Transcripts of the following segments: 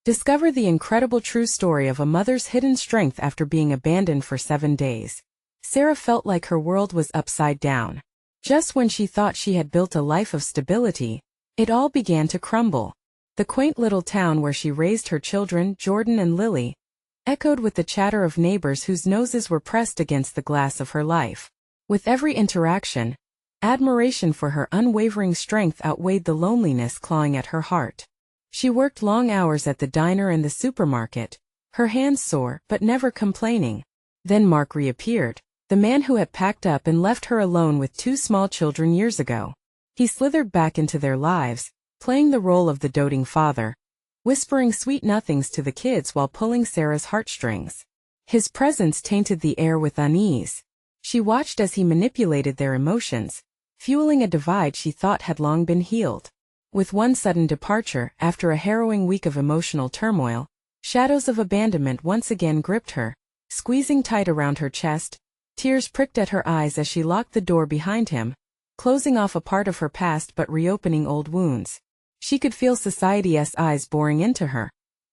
Discover the incredible true story of a mother's hidden strength after being abandoned for 7 days. Sarah felt like her world was upside down. Just when she thought she had built a life of stability, it all began to crumble. The quaint little town where she raised her children, Jordan and Lily, echoed with the chatter of neighbors whose noses were pressed against the glass of her life. With every interaction, admiration for her unwavering strength outweighed the loneliness clawing at her heart. She worked long hours at the diner and the supermarket, her hands sore but never complaining. Then Mark reappeared, the man who had packed up and left her alone with 2 small children years ago. He slithered back into their lives, playing the role of the doting father, whispering sweet nothings to the kids while pulling Sarah's heartstrings. His presence tainted the air with unease. She watched as he manipulated their emotions, fueling a divide she thought had long been healed. With one sudden departure, after a harrowing week of emotional turmoil, shadows of abandonment once again gripped her, squeezing tight around her chest. Tears pricked at her eyes as she locked the door behind him, closing off a part of her past but reopening old wounds. She could feel society's eyes boring into her,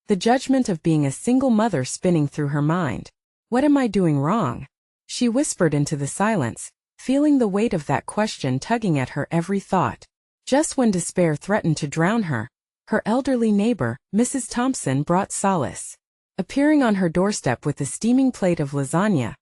the judgment of being a single mother spinning through her mind. What am I doing wrong? She whispered into the silence, feeling the weight of that question tugging at her every thought. Just when despair threatened to drown her, her elderly neighbor, Mrs. Thompson, brought solace. Appearing on her doorstep with a steaming plate of lasagna,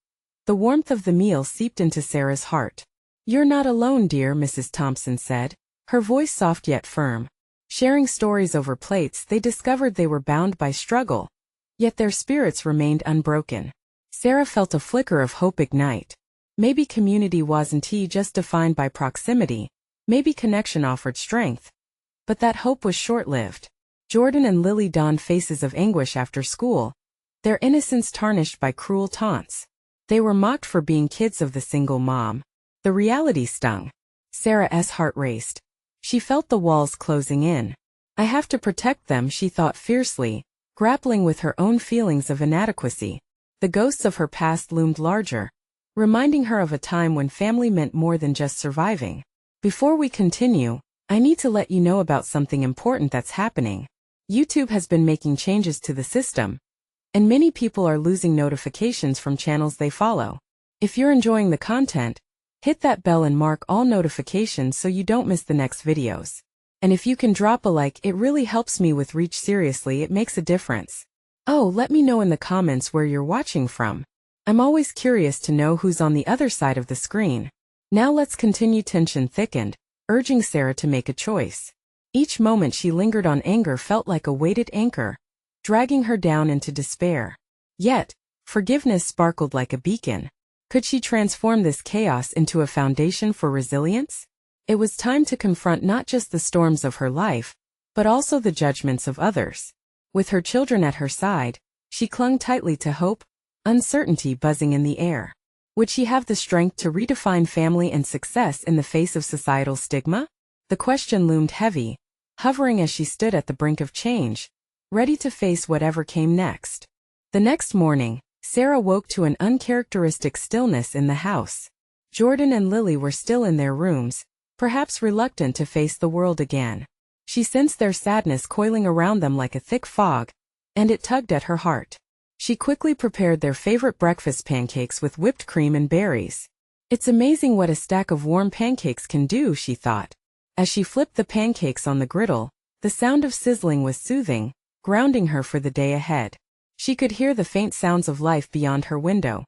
the warmth of the meal seeped into Sarah's heart. "You're not alone, dear," Mrs. Thompson said, her voice soft yet firm. Sharing stories over plates, they discovered they were bound by struggle, yet their spirits remained unbroken. Sarah felt a flicker of hope ignite. Maybe community wasn't just defined by proximity, maybe connection offered strength. But that hope was short-lived. Jordan and Lily donned faces of anguish after school, their innocence tarnished by cruel taunts. They were mocked for being kids of the single mom. The reality stung. Sarah's heart raced. She felt the walls closing in. "I have to protect them," she thought fiercely, grappling with her own feelings of inadequacy. The ghosts of her past loomed larger, reminding her of a time when family meant more than just surviving. Before we continue, I need to let you know about something important that's happening. YouTube has been making changes to the system, and many people are losing notifications from channels they follow. If you're enjoying the content, hit that bell and mark all notifications so you don't miss the next videos. And if you can drop a like, it really helps me with reach. Seriously, it makes a difference. Oh, let me know in the comments where you're watching from. I'm always curious to know who's on the other side of the screen. Now let's continue. Tension thickened, urging Sarah to make a choice. Each moment she lingered on anger felt like a weighted anchor, dragging her down into despair. Yet, forgiveness sparkled like a beacon. Could she transform this chaos into a foundation for resilience? It was time to confront not just the storms of her life, but also the judgments of others. With her children at her side, she clung tightly to hope, uncertainty buzzing in the air. Would she have the strength to redefine family and success in the face of societal stigma? The question loomed heavy, hovering as she stood at the brink of change, ready to face whatever came next. The next morning, Sarah woke to an uncharacteristic stillness in the house. Jordan and Lily were still in their rooms, perhaps reluctant to face the world again. She sensed their sadness coiling around them like a thick fog, and it tugged at her heart. She quickly prepared their favorite breakfast pancakes with whipped cream and berries. "It's amazing what a stack of warm pancakes can do," she thought. As she flipped the pancakes on the griddle, the sound of sizzling was soothing, grounding her for the day ahead. She could hear the faint sounds of life beyond her window.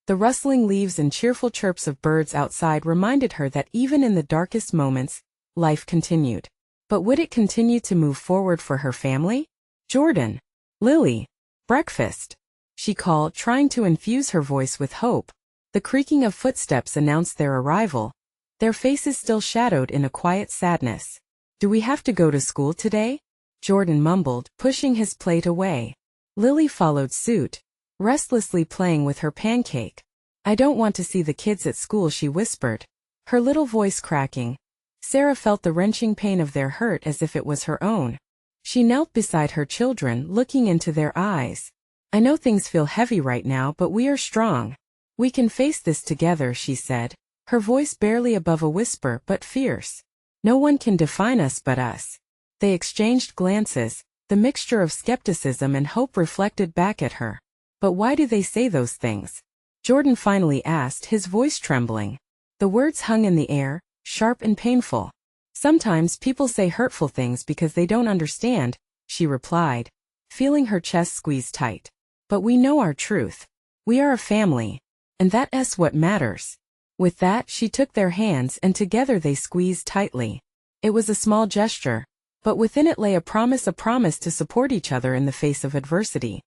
The rustling leaves and cheerful chirps of birds outside reminded her that even in the darkest moments, life continued. But would it continue to move forward for her family? "Jordan, Lily, breakfast," she called, trying to infuse her voice with hope. The creaking of footsteps announced their arrival, their faces still shadowed in a quiet sadness. "Do we have to go to school today?" Jordan mumbled, pushing his plate away. Lily followed suit, restlessly playing with her pancake. "I don't want to see the kids at school," she whispered, her little voice cracking. Sarah felt the wrenching pain of their hurt as if it was her own. She knelt beside her children, looking into their eyes. "I know things feel heavy right now, but we are strong. We can face this together," she said, her voice barely above a whisper but fierce. "No one can define us but us." They exchanged glances, the mixture of skepticism and hope reflected back at her. But why do they say those things? Jordan finally asked, his voice trembling. The words hung in the air, sharp and painful. Sometimes people say hurtful things because they don't understand, she replied, feeling her chest squeeze tight. But we know our truth. We are a family. And that's what matters. With that, she took their hands and together they squeezed tightly. It was a small gesture, but within it lay a promise to support each other in the face of adversity.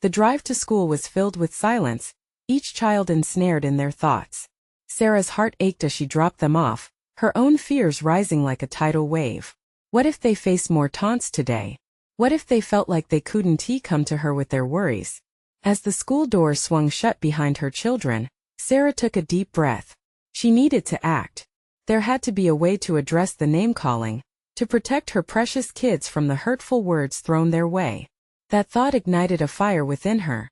The drive to school was filled with silence, each child ensnared in their thoughts. Sarah's heart ached as she dropped them off, her own fears rising like a tidal wave. What if they faced more taunts today? What if they felt like they couldn't come to her with their worries? As the school door swung shut behind her children, Sarah took a deep breath. She needed to act. There had to be a way to address the name-calling, to protect her precious kids from the hurtful words thrown their way. That thought ignited a fire within her.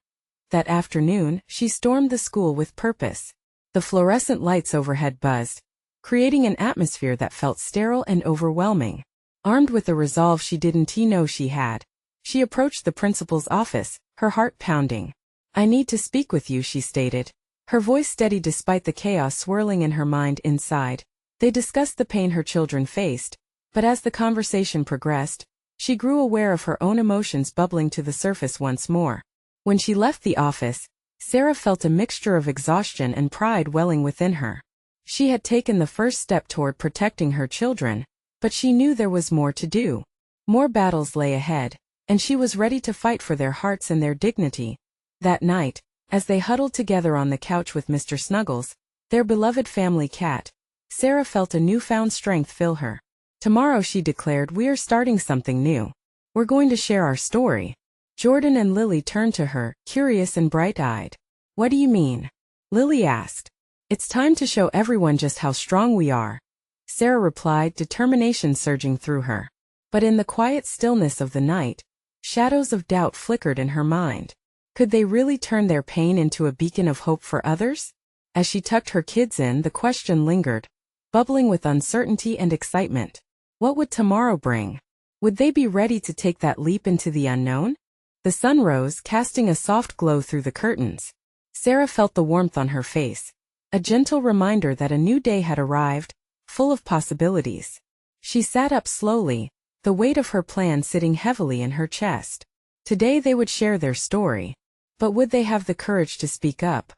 That afternoon, she stormed the school with purpose. The fluorescent lights overhead buzzed, creating an atmosphere that felt sterile and overwhelming. Armed with a resolve she didn't know she had, she approached the principal's office, her heart pounding. "I need to speak with you," she stated, her voice steady despite the chaos swirling in her mind inside. They discussed the pain her children faced, but as the conversation progressed, she grew aware of her own emotions bubbling to the surface once more. When she left the office, Sarah felt a mixture of exhaustion and pride welling within her. She had taken the first step toward protecting her children, but she knew there was more to do. More battles lay ahead, and she was ready to fight for their hearts and their dignity. That night, as they huddled together on the couch with Mr. Snuggles, their beloved family cat, Sarah felt a newfound strength fill her. "Tomorrow," she declared, "we are starting something new. We're going to share our story." Jordan and Lily turned to her, curious and bright-eyed. "What do you mean?" Lily asked. "It's time to show everyone just how strong we are," Sarah replied, determination surging through her. But in the quiet stillness of the night, shadows of doubt flickered in her mind. Could they really turn their pain into a beacon of hope for others? As she tucked her kids in, the question lingered, bubbling with uncertainty and excitement. What would tomorrow bring? Would they be ready to take that leap into the unknown? The sun rose, casting a soft glow through the curtains. Sarah felt the warmth on her face, a gentle reminder that a new day had arrived, full of possibilities. She sat up slowly, the weight of her plan sitting heavily in her chest. Today they would share their story. But would they have the courage to speak up?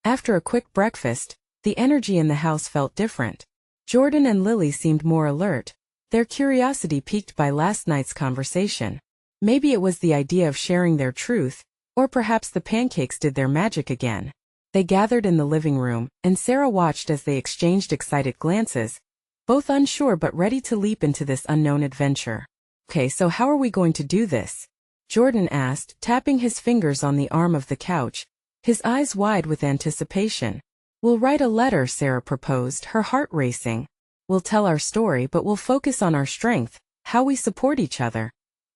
After a quick breakfast, the energy in the house felt different. Jordan and Lily seemed more alert, their curiosity piqued by last night's conversation. Maybe it was the idea of sharing their truth, or perhaps the pancakes did their magic again. They gathered in the living room, and Sarah watched as they exchanged excited glances, both unsure but ready to leap into this unknown adventure. "Okay, so how are we going to do this?" Jordan asked, tapping his fingers on the arm of the couch, his eyes wide with anticipation. "We'll write a letter," Sarah proposed, her heart racing. "We'll tell our story, but we'll focus on our strength, how we support each other,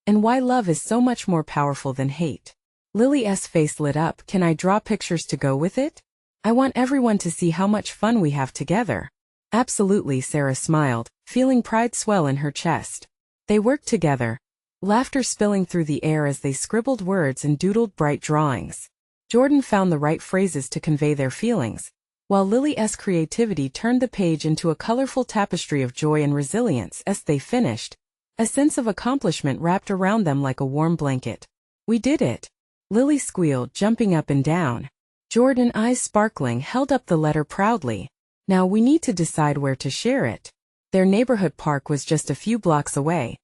and why love is so much more powerful than hate." Lily's face lit up. "Can I draw pictures to go with it? I want everyone to see how much fun we have together." "Absolutely," Sarah smiled, feeling pride swell in her chest. They worked together, laughter spilling through the air as they scribbled words and doodled bright drawings. Jordan found the right phrases to convey their feelings, while Lily's creativity turned the page into a colorful tapestry of joy and resilience. As they finished, a sense of accomplishment wrapped around them like a warm blanket. "We did it!" Lily squealed, jumping up and down. Jordan, eyes sparkling, held up the letter proudly. "Now we need to decide where to share it." Their neighborhood park was just a few blocks away,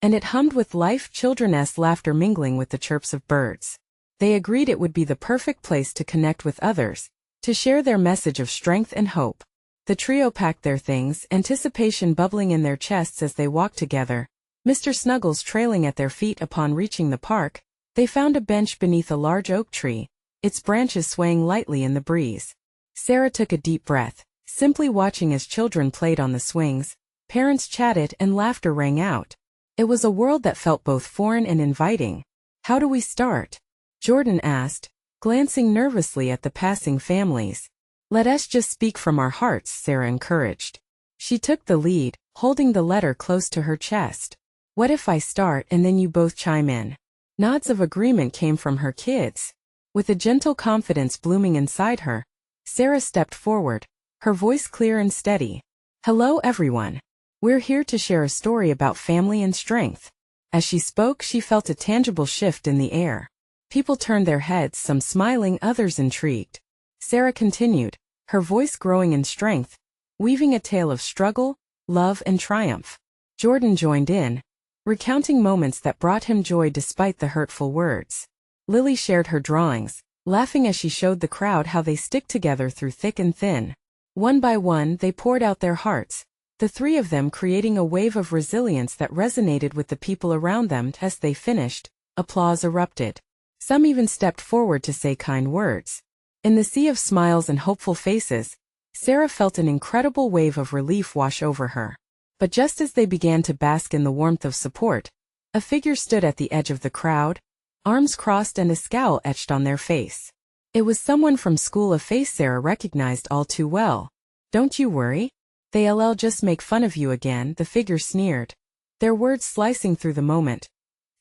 and it hummed with life, children's laughter mingling with the chirps of birds. They agreed it would be the perfect place to connect with others, to share their message of strength and hope. The trio packed their things, anticipation bubbling in their chests as they walked together, Mr. Snuggles trailing at their feet. Upon reaching the park, they found a bench beneath a large oak tree, its branches swaying lightly in the breeze. Sarah took a deep breath, simply watching as children played on the swings, parents chatted, and laughter rang out. It was a world that felt both foreign and inviting. "How do we start?" Jordan asked, glancing nervously at the passing families. "Let us just speak from our hearts," Sarah encouraged. She took the lead, holding the letter close to her chest. What if I start and then you both chime in? Nods of agreement came from her kids. With a gentle confidence blooming inside her, Sarah stepped forward, her voice clear and steady. Hello everyone. We're here to share a story about family and strength. As she spoke, she felt a tangible shift in the air. People turned their heads, some smiling, others intrigued. Sarah continued, her voice growing in strength, weaving a tale of struggle, love, and triumph. Jordan joined in, recounting moments that brought him joy despite the hurtful words. Lily shared her drawings, laughing as she showed the crowd how they stick together through thick and thin. One by one, they poured out their hearts, the three of them creating a wave of resilience that resonated with the people around them. As they finished, applause erupted. Some even stepped forward to say kind words. In the sea of smiles and hopeful faces, Sarah felt an incredible wave of relief wash over her. But just as they began to bask in the warmth of support, a figure stood at the edge of the crowd, arms crossed and a scowl etched on their face. It was someone from school, a face Sarah recognized all too well. Don't you worry. They'll just make fun of you again, the figure sneered. Their words slicing through the moment.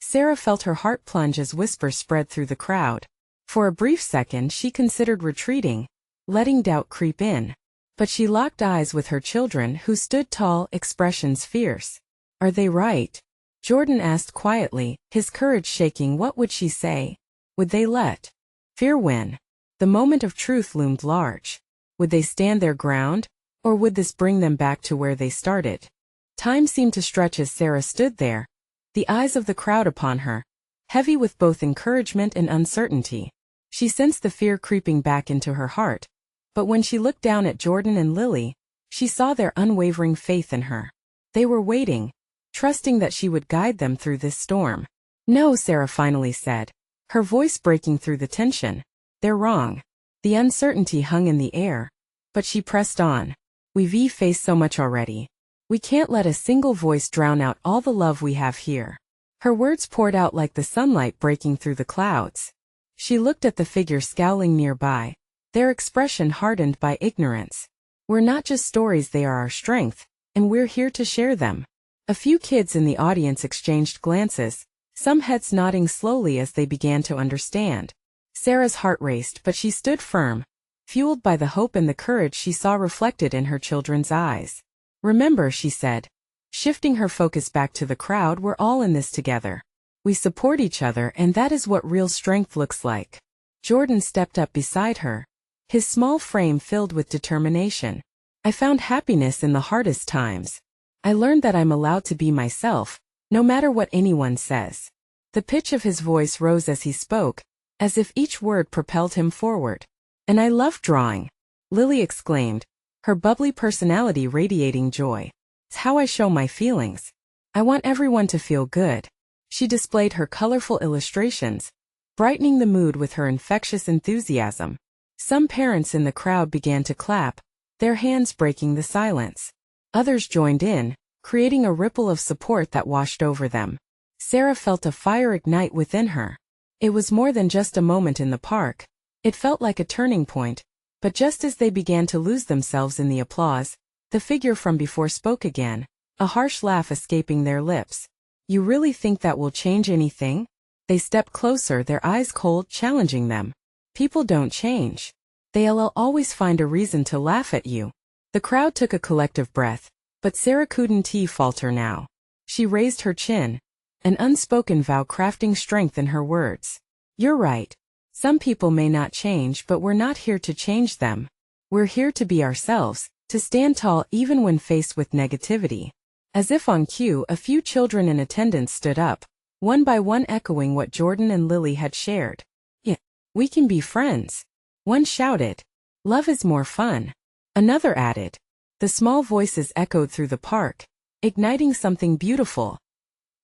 Sarah felt her heart plunge as whispers spread through the crowd. For a brief second she considered retreating, letting doubt creep in. But she locked eyes with her children, who stood tall, expressions fierce. Are they right? Jordan asked quietly, his courage shaking. What would she say? Would they let fear win? The moment of truth loomed large. Would they stand their ground? Or would this bring them back to where they started? Time seemed to stretch as Sarah stood there, the eyes of the crowd upon her, heavy with both encouragement and uncertainty. She sensed the fear creeping back into her heart, but when she looked down at Jordan and Lily, she saw their unwavering faith in her. They were waiting, trusting that she would guide them through this storm. No, Sarah finally said, her voice breaking through the tension. They're wrong. The uncertainty hung in the air, but she pressed on. We've faced so much already. We can't let a single voice drown out all the love we have here. Her words poured out like the sunlight breaking through the clouds. She looked at the figure scowling nearby, their expression hardened by ignorance. We're not just stories, they are our strength, and we're here to share them. A few kids in the audience exchanged glances, some heads nodding slowly as they began to understand. Sarah's heart raced, but she stood firm, fueled by the hope and the courage she saw reflected in her children's eyes. Remember, she said, shifting her focus back to the crowd, we're all in this together. We support each other, and that is what real strength looks like. Jordan stepped up beside her, his small frame filled with determination. I found happiness in the hardest times. I learned that I'm allowed to be myself, no matter what anyone says. The pitch of his voice rose as he spoke, as if each word propelled him forward. And I love drawing, Lily exclaimed, her bubbly personality radiating joy. It's how I show my feelings. I want everyone to feel good. She displayed her colorful illustrations, brightening the mood with her infectious enthusiasm. Some parents in the crowd began to clap, their hands breaking the silence. Others joined in, creating a ripple of support that washed over them. Sarah felt a fire ignite within her. It was more than just a moment in the park. It felt like a turning point, but just as they began to lose themselves in the applause, the figure from before spoke again, a harsh laugh escaping their lips. You really think that will change anything? They stepped closer, their eyes cold, challenging them. People don't change. They'll always find a reason to laugh at you. The crowd took a collective breath, but Sarah couldn't falter now. She raised her chin, an unspoken vow crafting strength in her words. You're right. Some people may not change, but we're not here to change them. We're here to be ourselves, to stand tall even when faced with negativity. As if on cue, a few children in attendance stood up, one by one echoing what Jordan and Lily had shared. Yeah, we can be friends. One shouted, love is more fun. Another added. The small voices echoed through the park, igniting something beautiful.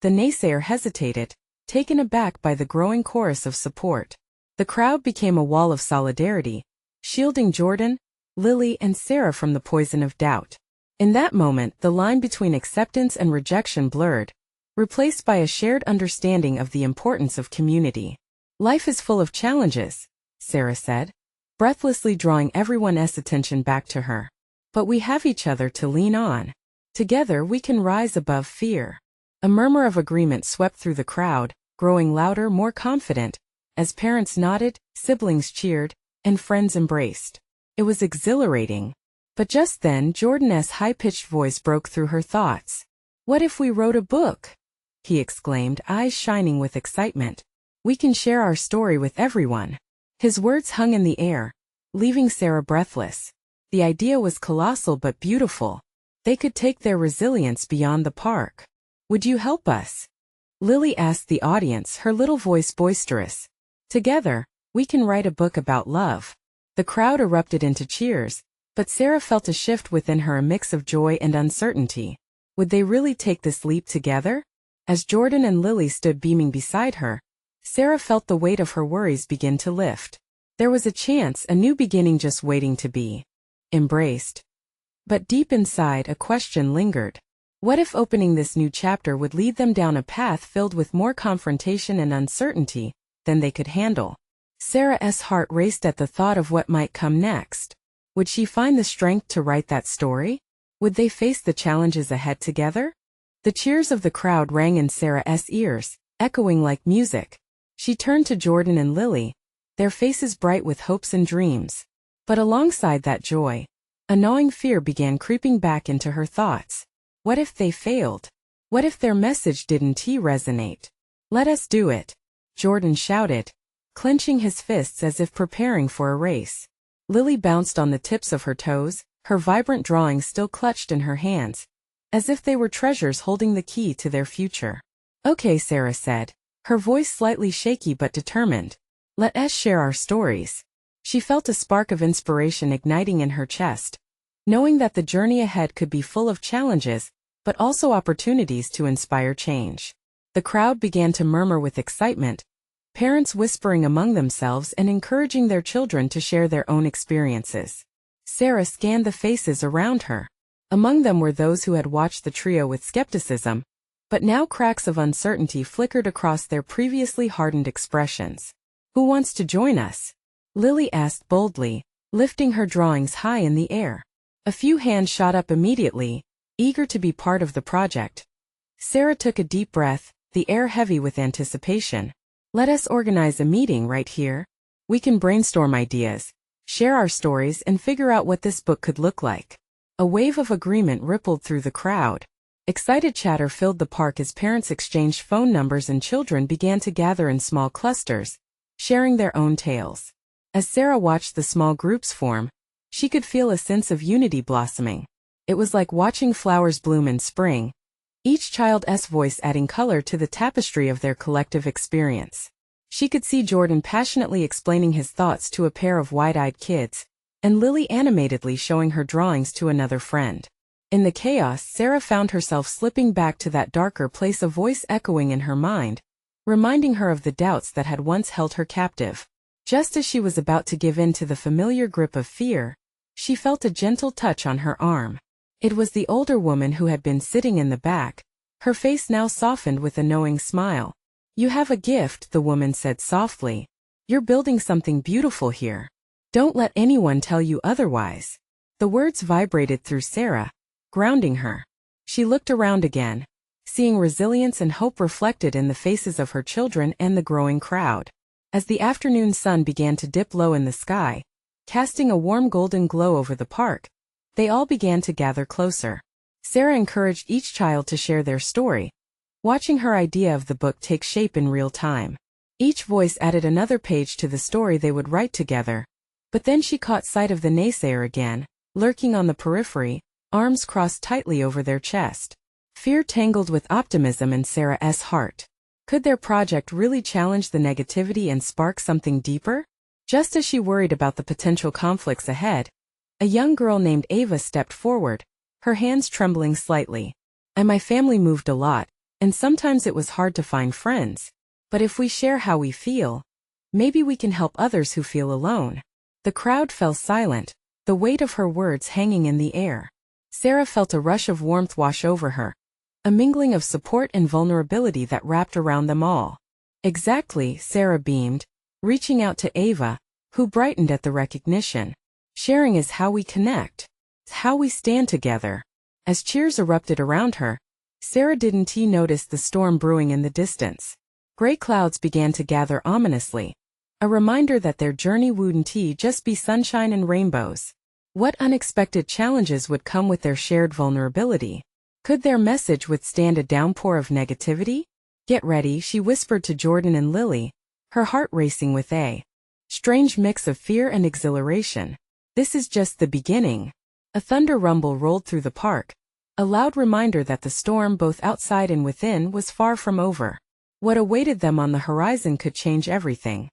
The naysayer hesitated, taken aback by the growing chorus of support. The crowd became a wall of solidarity, shielding Jordan, Lily, and Sarah from the poison of doubt. In that moment, the line between acceptance and rejection blurred, replaced by a shared understanding of the importance of community. Life is full of challenges, Sarah said, breathlessly drawing everyone's attention back to her. But we have each other to lean on. Together we can rise above fear. A murmur of agreement swept through the crowd, growing louder, more confident, as parents nodded, siblings cheered, and friends embraced. It was exhilarating. But just then Jordan's high-pitched voice broke through her thoughts. "What if we wrote a book?" he exclaimed, eyes shining with excitement. "We can share our story with everyone." His words hung in the air, leaving Sarah breathless. The idea was colossal but beautiful. They could take their resilience beyond the park. "Would you help us?" Lily asked the audience, her little voice boisterous. "Together, we can write a book about love." The crowd erupted into cheers, but Sarah felt a shift within her, a mix of joy and uncertainty. Would they really take this leap together? As Jordan and Lily stood beaming beside her, Sarah felt the weight of her worries begin to lift. There was a chance, a new beginning just waiting to be embraced. But deep inside, a question lingered. What if opening this new chapter would lead them down a path filled with more confrontation and uncertainty than they could handle? Sarah's heart raced at the thought of what might come next. Would she find the strength to write that story? Would they face the challenges ahead together? The cheers of the crowd rang in Sarah's ears, echoing like music. She turned to Jordan and Lily, their faces bright with hopes and dreams. But alongside that joy, a gnawing fear began creeping back into her thoughts. What if they failed? What if their message didn't resonate? "Let us do it," Jordan shouted, clenching his fists as if preparing for a race. Lily bounced on the tips of her toes, her vibrant drawings still clutched in her hands, as if they were treasures holding the key to their future. "Okay," Sarah said, her voice slightly shaky but determined. "Let us share our stories." She felt a spark of inspiration igniting in her chest, knowing that the journey ahead could be full of challenges, but also opportunities to inspire change. The crowd began to murmur with excitement, parents whispering among themselves and encouraging their children to share their own experiences. Sarah scanned the faces around her. Among them were those who had watched the trio with skepticism, but now cracks of uncertainty flickered across their previously hardened expressions. "Who wants to join us?" Lily asked boldly, lifting her drawings high in the air. A few hands shot up immediately, eager to be part of the project. Sarah took a deep breath, the air heavy with anticipation. "Let us organize a meeting right here. We can brainstorm ideas, share our stories, and figure out what this book could look like." A wave of agreement rippled through the crowd. Excited chatter filled the park as parents exchanged phone numbers and children began to gather in small clusters, sharing their own tales. As Sarah watched the small groups form, she could feel a sense of unity blossoming. It was like watching flowers bloom in spring, each child's voice adding color to the tapestry of their collective experience. She could see Jordan passionately explaining his thoughts to a pair of wide-eyed kids, and Lily animatedly showing her drawings to another friend. In the chaos, Sarah found herself slipping back to that darker place, a voice echoing in her mind, reminding her of the doubts that had once held her captive. Just as she was about to give in to the familiar grip of fear, she felt a gentle touch on her arm. It was the older woman who had been sitting in the back, her face now softened with a knowing smile. "You have a gift," the woman said softly. "You're building something beautiful here. Don't let anyone tell you otherwise." The words vibrated through Sarah, grounding her. She looked around again, seeing resilience and hope reflected in the faces of her children and the growing crowd. As the afternoon sun began to dip low in the sky, casting a warm golden glow over the park, they all began to gather closer. Sarah encouraged each child to share their story, watching her idea of the book take shape in real time. Each voice added another page to the story they would write together. But then she caught sight of the naysayer again, lurking on the periphery, arms crossed tightly over their chest. Fear tangled with optimism in Sarah's heart. Could their project really challenge the negativity and spark something deeper? Just as she worried about the potential conflicts ahead, a young girl named Ava stepped forward, her hands trembling slightly. "My family moved a lot, and sometimes it was hard to find friends. But if we share how we feel, maybe we can help others who feel alone." The crowd fell silent, the weight of her words hanging in the air. Sarah felt a rush of warmth wash over her, a mingling of support and vulnerability that wrapped around them all. "Exactly," Sarah beamed, reaching out to Ava, who brightened at the recognition. "Sharing is how we connect. It's how we stand together." As cheers erupted around her, Sarah didn't notice the storm brewing in the distance. Gray clouds began to gather ominously, a reminder that their journey wouldn't just be sunshine and rainbows. What unexpected challenges would come with their shared vulnerability? Could their message withstand a downpour of negativity? Get ready, she whispered to Jordan and Lily, her heart racing with a strange mix of fear and exhilaration. This is just the beginning. A thunder rumble rolled through the park, a loud reminder that the storm both outside and within was far from over. What awaited them on the horizon could change everything.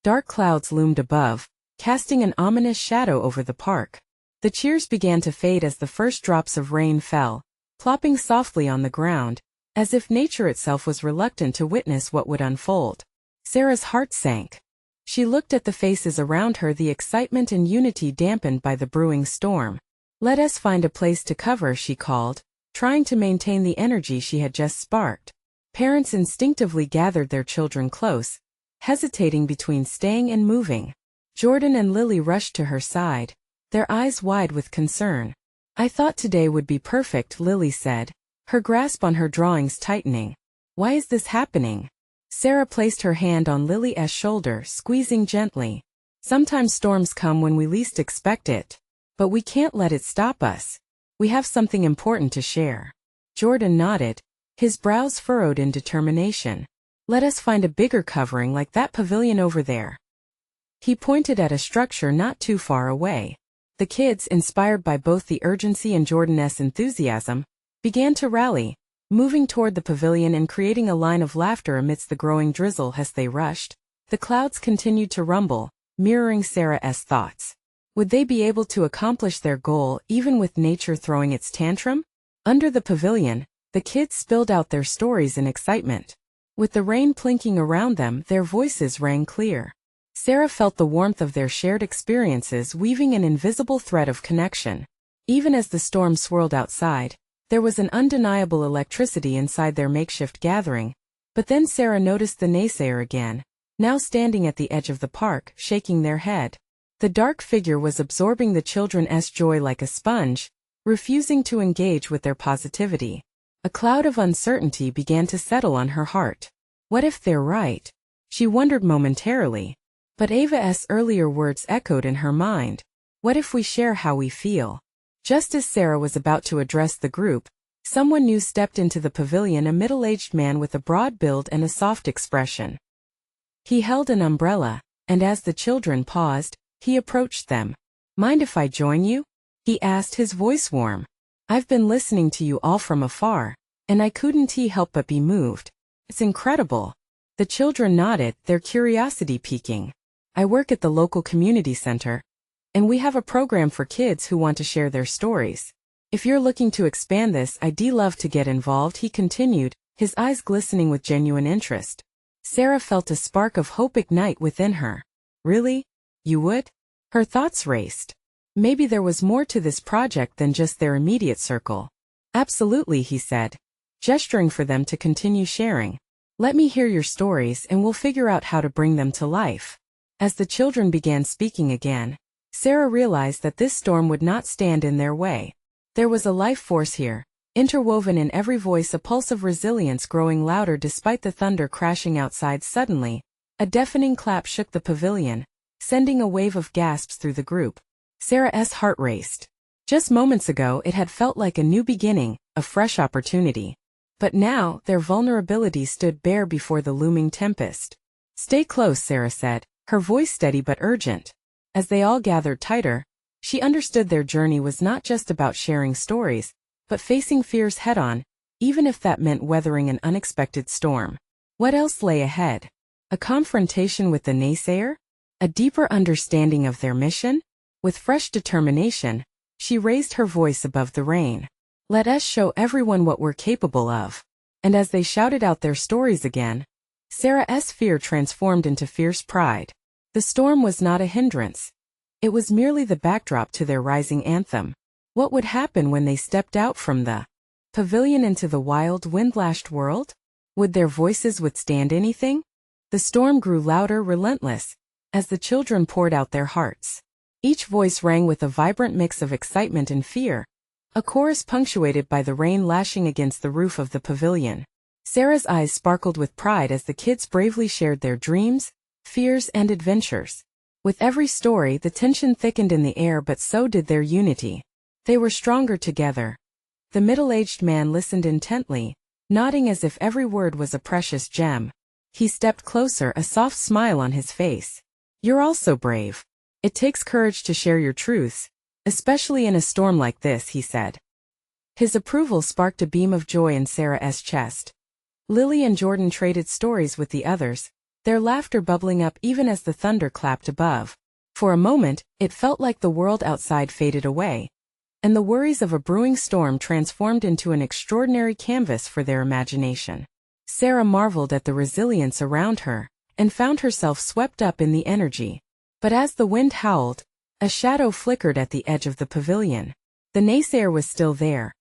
Dark clouds loomed above, casting an ominous shadow over the park. The cheers began to fade as the first drops of rain fell, plopping softly on the ground, as if nature itself was reluctant to witness what would unfold. Sarah's heart sank. She looked at the faces around her, the excitement and unity dampened by the brewing storm. "Let us find a place to cover," she called, trying to maintain the energy she had just sparked. Parents instinctively gathered their children close, hesitating between staying and moving. Jordan and Lily rushed to her side, their eyes wide with concern. "I thought today would be perfect," Lily said, her grasp on her drawings tightening. "Why is this happening?" Sarah placed her hand on Lily's shoulder, squeezing gently. "Sometimes storms come when we least expect it. But we can't let it stop us. We have something important to share." Jordan nodded, his brows furrowed in determination. "Let us find a bigger covering like that pavilion over there." He pointed at a structure not too far away. The kids, inspired by both the urgency and Jordan's enthusiasm, began to rally, moving toward the pavilion and creating a line of laughter amidst the growing drizzle as they rushed. The clouds continued to rumble, mirroring Sarah's thoughts. Would they be able to accomplish their goal even with nature throwing its tantrum? Under the pavilion, the kids spilled out their stories in excitement. With the rain plinking around them, their voices rang clear. Sarah felt the warmth of their shared experiences weaving an invisible thread of connection. Even as the storm swirled outside, there was an undeniable electricity inside their makeshift gathering. But then Sarah noticed the naysayer again, now standing at the edge of the park, shaking their head. The dark figure was absorbing the children's joy like a sponge, refusing to engage with their positivity. A cloud of uncertainty began to settle on her heart. What if they're right? She wondered momentarily. But Ava's earlier words echoed in her mind. What if we share how we feel? Just as Sarah was about to address the group, someone new stepped into the pavilion, a middle-aged man with a broad build and a soft expression. He held an umbrella, and as the children paused, he approached them. "Mind if I join you?" he asked, his voice warm. "I've been listening to you all from afar, and I couldn't help but be moved. It's incredible." The children nodded, their curiosity piquing. "I work at the local community center, and we have a program for kids who want to share their stories. If you're looking to expand this, I'd love to get involved," he continued, his eyes glistening with genuine interest. Sarah felt a spark of hope ignite within her. "Really? You would?" Her thoughts raced. Maybe there was more to this project than just their immediate circle. "Absolutely," he said, gesturing for them to continue sharing. "Let me hear your stories and we'll figure out how to bring them to life." As the children began speaking again, Sarah realized that this storm would not stand in their way. There was a life force here, interwoven in every voice, a pulse of resilience growing louder despite the thunder crashing outside. Suddenly, a deafening clap shook the pavilion, sending a wave of gasps through the group. Sarah's heart raced. Just moments ago it had felt like a new beginning, a fresh opportunity. But now, their vulnerability stood bare before the looming tempest. "Stay close," Sarah said, her voice steady but urgent. As they all gathered tighter, she understood their journey was not just about sharing stories, but facing fears head-on, even if that meant weathering an unexpected storm. What else lay ahead? A confrontation with the naysayer? A deeper understanding of their mission? With fresh determination, she raised her voice above the rain. "Let us show everyone what we're capable of." And as they shouted out their stories again, Sarah's fear transformed into fierce pride. The storm was not a hindrance. It was merely the backdrop to their rising anthem. What would happen when they stepped out from the pavilion into the wild, wind-lashed world? Would their voices withstand anything? The storm grew louder, relentless, as the children poured out their hearts. Each voice rang with a vibrant mix of excitement and fear, A chorus punctuated by the rain lashing against the roof of the pavilion. Sarah's eyes sparkled with pride as the kids bravely shared their dreams, fears, and adventures. With every story, the tension thickened in the air, but so did their unity. They were stronger together. The middle-aged man listened intently, nodding as if every word was a precious gem. He stepped closer, a soft smile on his face. "You're all so brave. It takes courage to share your truths, especially in a storm like this," he said. His approval sparked a beam of joy in Sarah's chest. Lily and Jordan traded stories with the others, their laughter bubbling up even as the thunder clapped above. For a moment, it felt like the world outside faded away, and the worries of a brewing storm transformed into an extraordinary canvas for their imagination. Sarah marveled at the resilience around her, and found herself swept up in the energy. But as the wind howled, a shadow flickered at the edge of the pavilion. The naysayer was still there,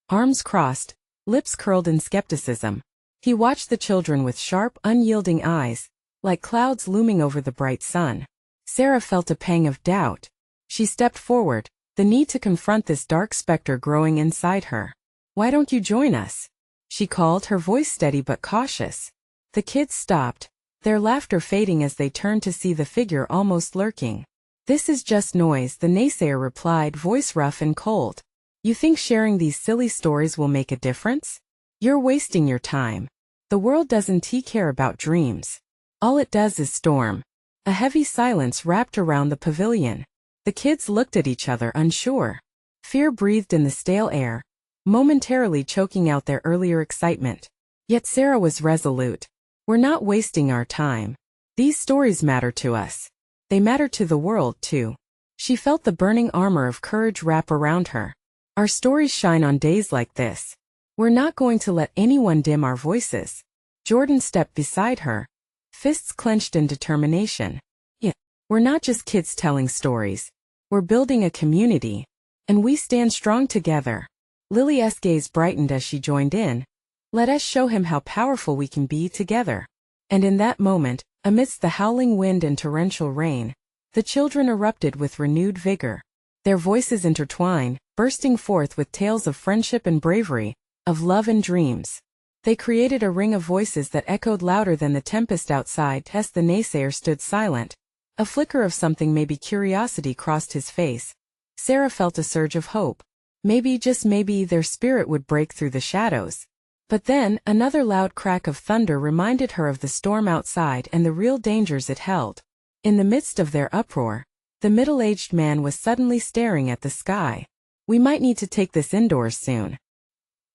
arms crossed, lips curled in skepticism. He watched the children with sharp, unyielding eyes, like clouds looming over the bright sun. Sarah felt a pang of doubt. She stepped forward, the need to confront this dark specter growing inside her. "Why don't you join us?" she called, her voice steady but cautious. The kids stopped, their laughter fading as they turned to see the figure almost lurking. "This is just noise," the naysayer replied, voice rough and cold. "You think sharing these silly stories will make a difference? You're wasting your time. The world doesn't care about dreams. All it does is storm." A heavy silence wrapped around the pavilion. The kids looked at each other, unsure. Fear breathed in the stale air, momentarily choking out their earlier excitement. Yet Sarah was resolute. "We're not wasting our time. These stories matter to us. They matter to the world, too." She felt the burning armor of courage wrap around her. "Our stories shine on days like this. We're not going to let anyone dim our voices." Jordan stepped beside her, fists clenched in determination. "Yeah, we're not just kids telling stories. We're building a community. And we stand strong together." Lily's gaze brightened as she joined in. "Let us show him how powerful we can be together." And in that moment, amidst the howling wind and torrential rain, the children erupted with renewed vigor. Their voices intertwined, bursting forth with tales of friendship and bravery, of love and dreams. They created a ring of voices that echoed louder than the tempest outside. As the naysayer stood silent, a flicker of something, maybe curiosity, crossed his face. Sarah felt a surge of hope. Maybe, just maybe, their spirit would break through the shadows. But then, another loud crack of thunder reminded her of the storm outside and the real dangers it held. In the midst of their uproar, the middle-aged man was suddenly staring at the sky. "We might need to take this indoors soon,"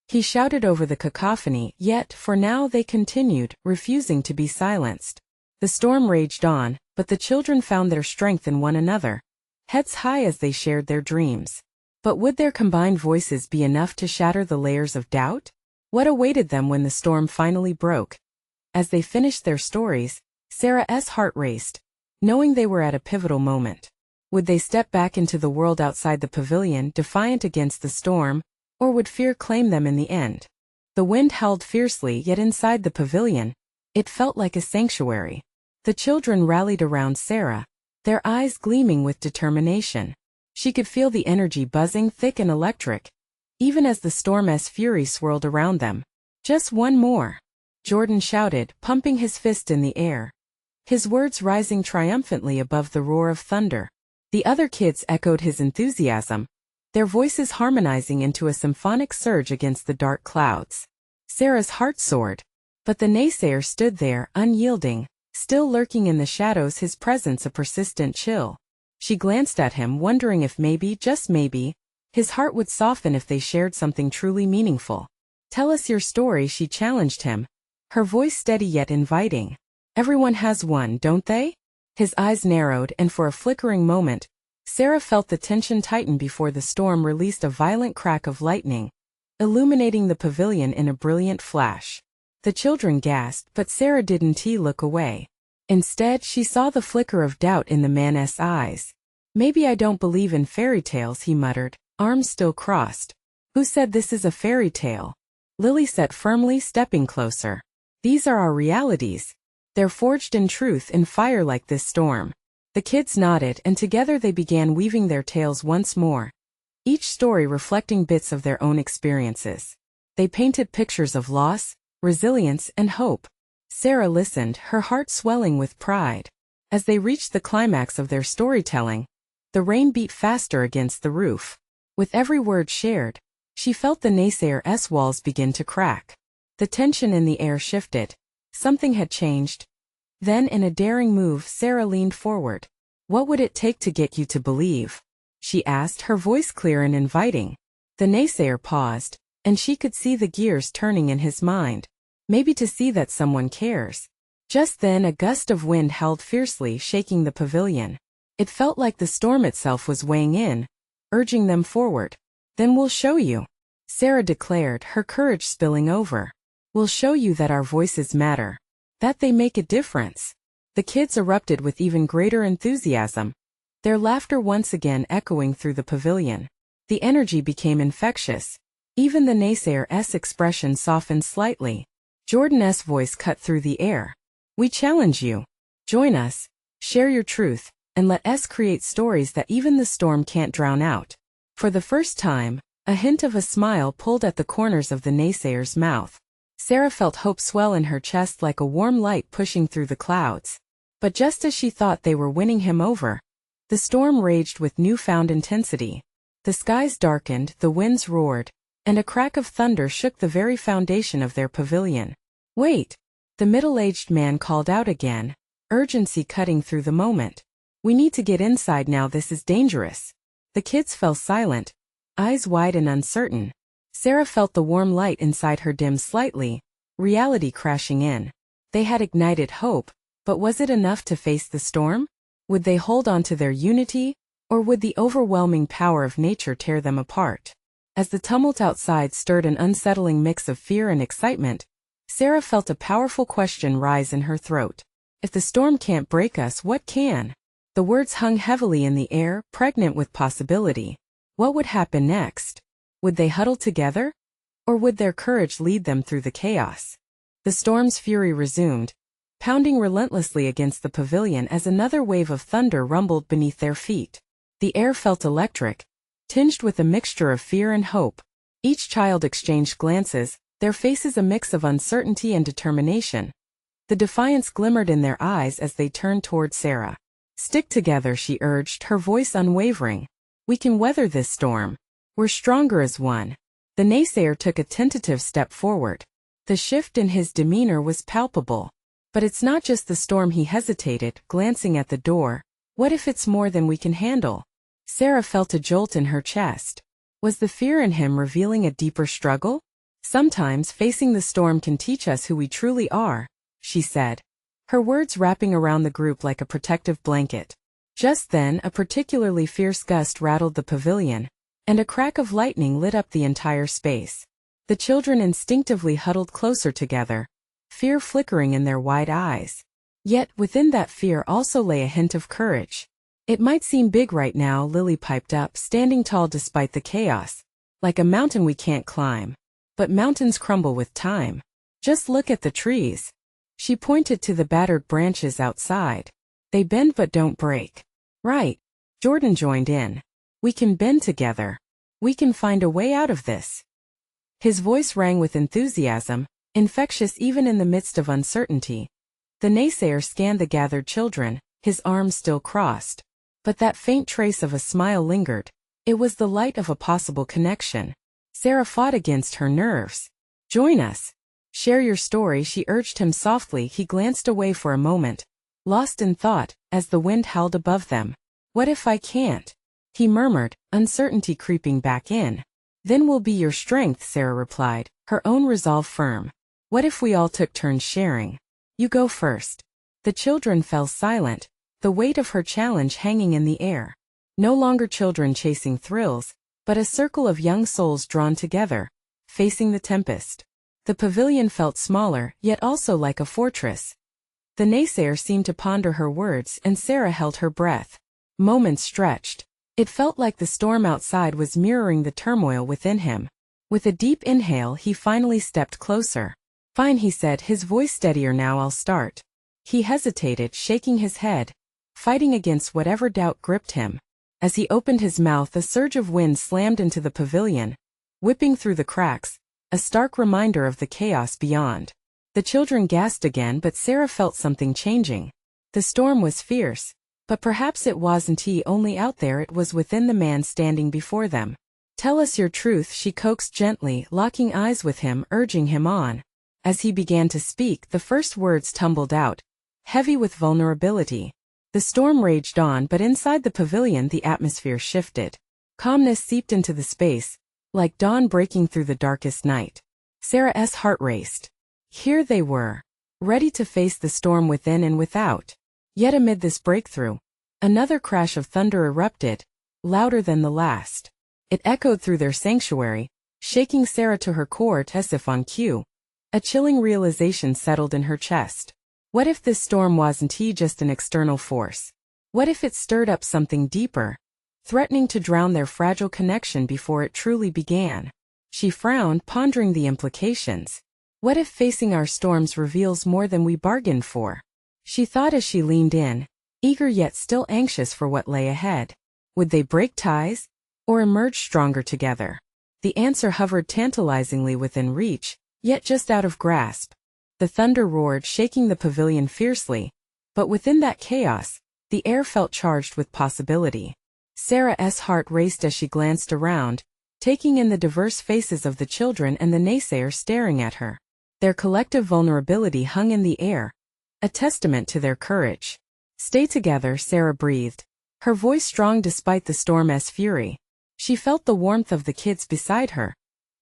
he shouted over the cacophony, yet, for now, they continued, refusing to be silenced. The storm raged on, but the children found their strength in one another, heads high as they shared their dreams. But would their combined voices be enough to shatter the layers of doubt? What awaited them when the storm finally broke? As they finished their stories, Sarah's heart raced, knowing they were at a pivotal moment. Would they step back into the world outside the pavilion, defiant against the storm, or would fear claim them in the end? The wind howled fiercely, yet inside the pavilion, it felt like a sanctuary. The children rallied around Sarah, their eyes gleaming with determination. She could feel the energy buzzing, thick and electric, even as the storm's fury swirled around them. "Just one more," Jordan shouted, pumping his fist in the air, his words rising triumphantly above the roar of thunder. The other kids echoed his enthusiasm, their voices harmonizing into a symphonic surge against the dark clouds. Sarah's heart soared, but the naysayer stood there, unyielding, still lurking in the shadows, his presence a persistent chill. She glanced at him, wondering if maybe, just maybe, his heart would soften if they shared something truly meaningful. "Tell us your story," she challenged him, her voice steady yet inviting. "Everyone has one, don't they?" His eyes narrowed, and for a flickering moment, Sarah felt the tension tighten before the storm released a violent crack of lightning, illuminating the pavilion in a brilliant flash. The children gasped, but Sarah didn't look away. Instead, she saw the flicker of doubt in the man's eyes. "Maybe I don't believe in fairy tales," he muttered, arms still crossed. "Who said this is a fairy tale?" Lily said firmly, stepping closer. "These are our realities. They're forged in truth, in fire like this storm." The kids nodded, and together they began weaving their tales once more. each story reflecting bits of their own experiences. They painted pictures of loss, resilience, and hope. Sarah listened, her heart swelling with pride. As they reached the climax of their storytelling, the rain beat faster against the roof. With every word shared, she felt the naysayer's walls begin to crack. The tension in the air shifted. Something had changed. Then, in a daring move, Sarah leaned forward. "What would it take to get you to believe?" she asked, her voice clear and inviting. The naysayer paused, and she could see the gears turning in his mind. Maybe to see that someone cares. Just then a gust of wind howled fiercely, shaking the pavilion. It felt like the storm itself was weighing in, urging them forward. "Then we'll show you," Sarah declared, her courage spilling over. "We'll show you that our voices matter. That they make a difference." The kids erupted with even greater enthusiasm, their laughter once again echoing through the pavilion. The energy became infectious. Even the naysayer's expression softened slightly. Jordan's voice cut through the air. "We challenge you. Join us, share your truth, and let us create stories that even the storm can't drown out." For the first time, a hint of a smile pulled at the corners of the naysayer's mouth. Sarah felt hope swell in her chest like a warm light pushing through the clouds. But just as she thought they were winning him over, the storm raged with newfound intensity. The skies darkened, the winds roared, and a crack of thunder shook the very foundation of their pavilion. "Wait!" the middle-aged man called out again, urgency cutting through the moment. "We need to get inside now, this is dangerous." The kids fell silent, eyes wide and uncertain. Sarah felt the warm light inside her dim slightly, reality crashing in. They had ignited hope, but was it enough to face the storm? Would they hold on to their unity, or would the overwhelming power of nature tear them apart? As the tumult outside stirred an unsettling mix of fear and excitement, Sarah felt a powerful question rise in her throat. If the storm can't break us, what can? The words hung heavily in the air, pregnant with possibility. What would happen next? Would they huddle together? Or would their courage lead them through the chaos? The storm's fury resumed, pounding relentlessly against the pavilion as another wave of thunder rumbled beneath their feet. The air felt electric, tinged with a mixture of fear and hope. Each child exchanged glances, their faces a mix of uncertainty and determination. The defiance glimmered in their eyes as they turned toward Sarah. "Stick together," she urged, her voice unwavering. "We can weather this storm. We're stronger as one." The naysayer took a tentative step forward. The shift in his demeanor was palpable. "But it's not just the storm," he hesitated, glancing at the door. "What if it's more than we can handle?" Sarah felt a jolt in her chest. Was the fear in him revealing a deeper struggle? "Sometimes facing the storm can teach us who we truly are," she said, her words wrapping around the group like a protective blanket. Just then, a particularly fierce gust rattled the pavilion, and a crack of lightning lit up the entire space. The children instinctively huddled closer together, fear flickering in their wide eyes. Yet, within that fear also lay a hint of courage. "It might seem big right now," Lily piped up, standing tall despite the chaos. "Like a mountain we can't climb. But mountains crumble with time. Just look at the trees." She pointed to the battered branches outside. "They bend but don't break." "Right," Jordan joined in. "We can bend together. We can find a way out of this." His voice rang with enthusiasm, infectious even in the midst of uncertainty. The naysayer scanned the gathered children, his arms still crossed. But that faint trace of a smile lingered. It was the light of a possible connection. Sarah fought against her nerves. "Join us. Share your story," she urged him softly. He glanced away for a moment, lost in thought, as the wind howled above them. "What if I can't?" he murmured, uncertainty creeping back in. "Then we'll be your strength," Sarah replied, her own resolve firm. "What if we all took turns sharing? You go first." The children fell silent, the weight of her challenge hanging in the air. No longer children chasing thrills, but a circle of young souls drawn together, facing the tempest. The pavilion felt smaller, yet also like a fortress. The naysayer seemed to ponder her words, and Sarah held her breath. Moments stretched. It felt like the storm outside was mirroring the turmoil within him. With a deep inhale, he finally stepped closer. "Fine," he said, his voice steadier now. "I'll start." He hesitated, shaking his head, fighting against whatever doubt gripped him. As he opened his mouth, a surge of wind slammed into the pavilion, whipping through the cracks, a stark reminder of the chaos beyond. The children gasped again, but Sarah felt something changing. The storm was fierce, but perhaps it wasn't only out there, it was within the man standing before them. "Tell us your truth," she coaxed gently, locking eyes with him, urging him on. As he began to speak, the first words tumbled out, heavy with vulnerability. The storm raged on, but inside the pavilion the atmosphere shifted. Calmness seeped into the space, like dawn breaking through the darkest night. Sarah's heart raced. Here they were, ready to face the storm within and without. Yet amid this breakthrough, another crash of thunder erupted, louder than the last. It echoed through their sanctuary, shaking Sarah to her core as if on cue. A chilling realization settled in her chest. What if this storm wasn't just an external force? What if it stirred up something deeper, threatening to drown their fragile connection before it truly began? She frowned, pondering the implications. What if facing our storms reveals more than we bargained for? She thought as she leaned in, eager yet still anxious for what lay ahead. Would they break ties, or emerge stronger together? The answer hovered tantalizingly within reach, yet just out of grasp. The thunder roared, shaking the pavilion fiercely, but within that chaos, the air felt charged with possibility. Sarah's heart raced as she glanced around, taking in the diverse faces of the children and the naysayers staring at her. Their collective vulnerability hung in the air, a testament to their courage. "Stay together," Sarah breathed, her voice strong despite the storm's fury. She felt the warmth of the kids beside her,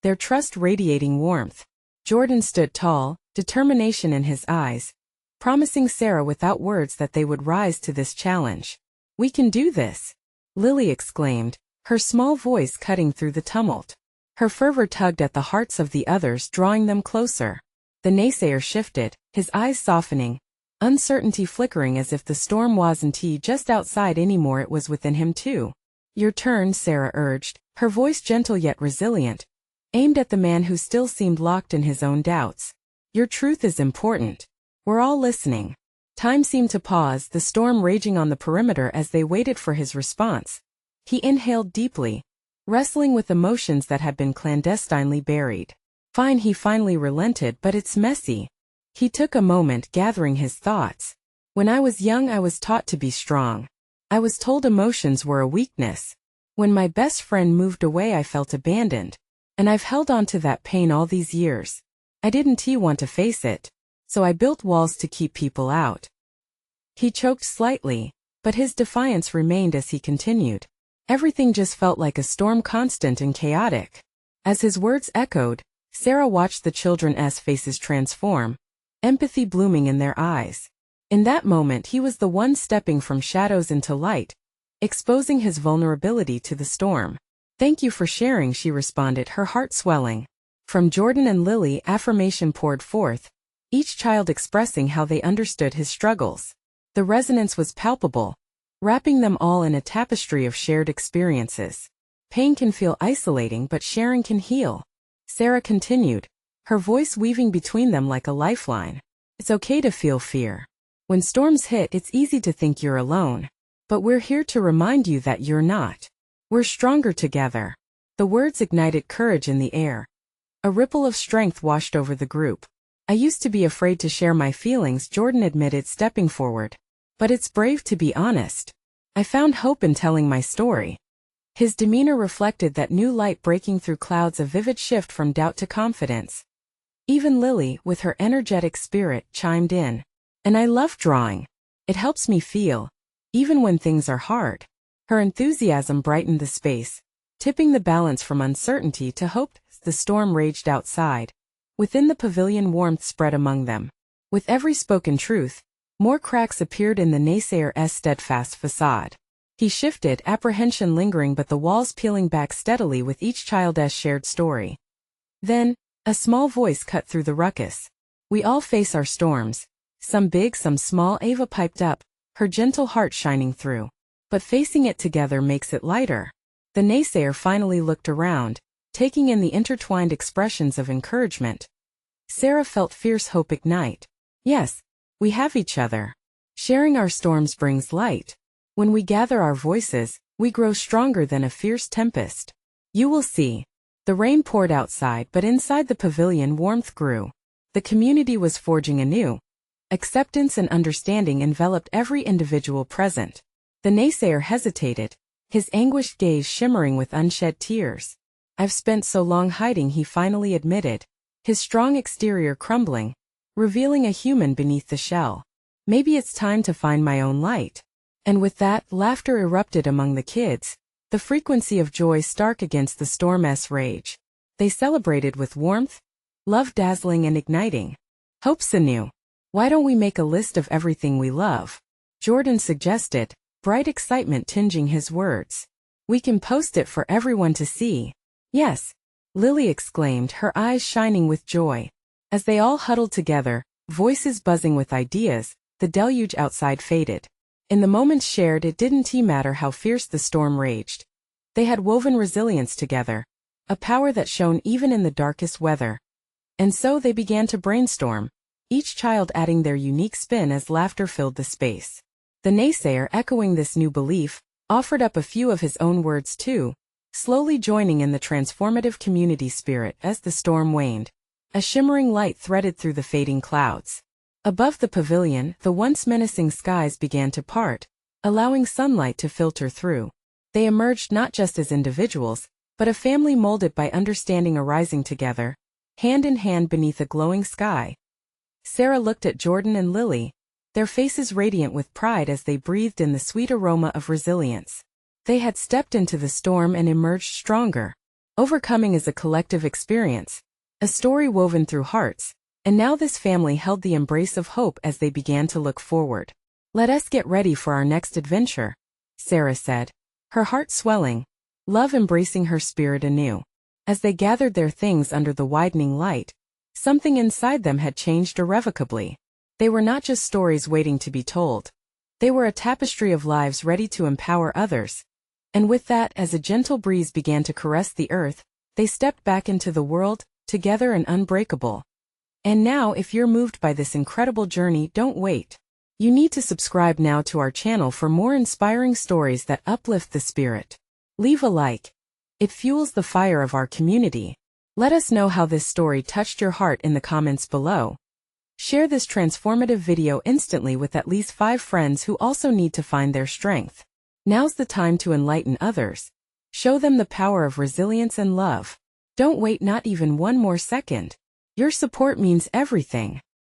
their trust radiating warmth. Jordan stood tall, determination in his eyes, promising Sarah without words that they would rise to this challenge. "We can do this," Lily exclaimed, her small voice cutting through the tumult. Her fervor tugged at the hearts of the others, drawing them closer. The naysayer shifted, his eyes softening, uncertainty flickering as if the storm wasn't just outside anymore, it was within him too. "Your turn," Sarah urged, her voice gentle yet resilient, aimed at the man who still seemed locked in his own doubts. "Your truth is important. We're all listening." Time seemed to pause, the storm raging on the perimeter as they waited for his response. He inhaled deeply, wrestling with emotions that had been clandestinely buried. "Fine," he finally relented, "but it's messy." He took a moment, gathering his thoughts. "When I was young, I was taught to be strong. I was told emotions were a weakness. When my best friend moved away, I felt abandoned. And I've held on to that pain all these years. I didn't want to face it, so I built walls to keep people out." He choked slightly, but his defiance remained as he continued. Everything just felt like a storm, constant and chaotic. As his words echoed, Sarah watched the children's faces transform, empathy blooming in their eyes. In that moment, he was the one stepping from shadows into light, exposing his vulnerability to the storm. "Thank you for sharing," she responded, her heart swelling. From Jordan and Lily, affirmation poured forth, each child expressing how they understood his struggles. The resonance was palpable, wrapping them all in a tapestry of shared experiences. "Pain can feel isolating, but sharing can heal," Sarah continued, her voice weaving between them like a lifeline. "It's okay to feel fear. When storms hit, it's easy to think you're alone. But we're here to remind you that you're not. We're stronger together." The words ignited courage in the air. A ripple of strength washed over the group. "I used to be afraid to share my feelings," Jordan admitted, stepping forward. "But it's brave to be honest. I found hope in telling my story." His demeanor reflected that new light breaking through clouds, a vivid shift from doubt to confidence. Even Lily, with her energetic spirit, chimed in. "And I love drawing. It helps me feel, even when things are hard." Her enthusiasm brightened the space, tipping the balance from uncertainty to hope. The storm raged outside. Within the pavilion, warmth spread among them. With every spoken truth, more cracks appeared in the naysayer's steadfast facade. He shifted, apprehension lingering but the walls peeling back steadily with each child's shared story. Then, a small voice cut through the ruckus. "We all face our storms, some big, some small," Ava piped up, her gentle heart shining through. "But facing it together makes it lighter." The naysayer finally looked around, taking in the intertwined expressions of encouragement. Sarah felt fierce hope ignite. "Yes, we have each other. Sharing our storms brings light. When we gather our voices, We grow stronger than a fierce tempest. You will see. The rain poured outside, but inside the pavilion warmth grew. The community was forging anew. Acceptance and understanding enveloped every individual present. The naysayer hesitated, his anguished gaze shimmering with unshed tears. I've spent so long hiding, he finally admitted, his strong exterior crumbling, revealing a human beneath the shell. Maybe it's time to find my own light. And with that, laughter erupted among the kids, the frequency of joy stark against the storm's rage. They celebrated with warmth, love dazzling and igniting. Hopes anew. Why don't we make a list of everything we love? Jordan suggested, bright excitement tinging his words. We can post it for everyone to see. Yes, Lily exclaimed, her eyes shining with joy. As they all huddled together, voices buzzing with ideas, the deluge outside faded. In the moments shared, it didn't matter how fierce the storm raged. They had woven resilience together, a power that shone even in the darkest weather. And so they began to brainstorm, each child adding their unique spin as laughter filled the space. The naysayer, echoing this new belief, offered up a few of his own words too, slowly joining in the transformative community spirit as the storm waned. A shimmering light threaded through the fading clouds. Above the pavilion, the once menacing skies began to part, allowing sunlight to filter through. They emerged not just as individuals, but a family molded by understanding, arising together, hand in hand beneath a glowing sky. Sarah looked at Jordan and Lily, their faces radiant with pride as they breathed in the sweet aroma of resilience. They had stepped into the storm and emerged stronger. Overcoming is a collective experience, a story woven through hearts, and now this family held the embrace of hope as they began to look forward. Let us get ready for our next adventure, Sarah said, her heart swelling, love embracing her spirit anew. As they gathered their things under the widening light, something inside them had changed irrevocably. They were not just stories waiting to be told. They were a tapestry of lives ready to empower others. And with that, as a gentle breeze began to caress the earth, they stepped back into the world, together and unbreakable. And now, if you're moved by this incredible journey, don't wait. You need to subscribe now to our channel for more inspiring stories that uplift the spirit. Leave a like. It fuels the fire of our community. Let us know how this story touched your heart in the comments below. Share this transformative video instantly with at least 5 friends who also need to find their strength. Now's the time to enlighten others. Show them the power of resilience and love. Don't wait not even one more second. Your support means everything.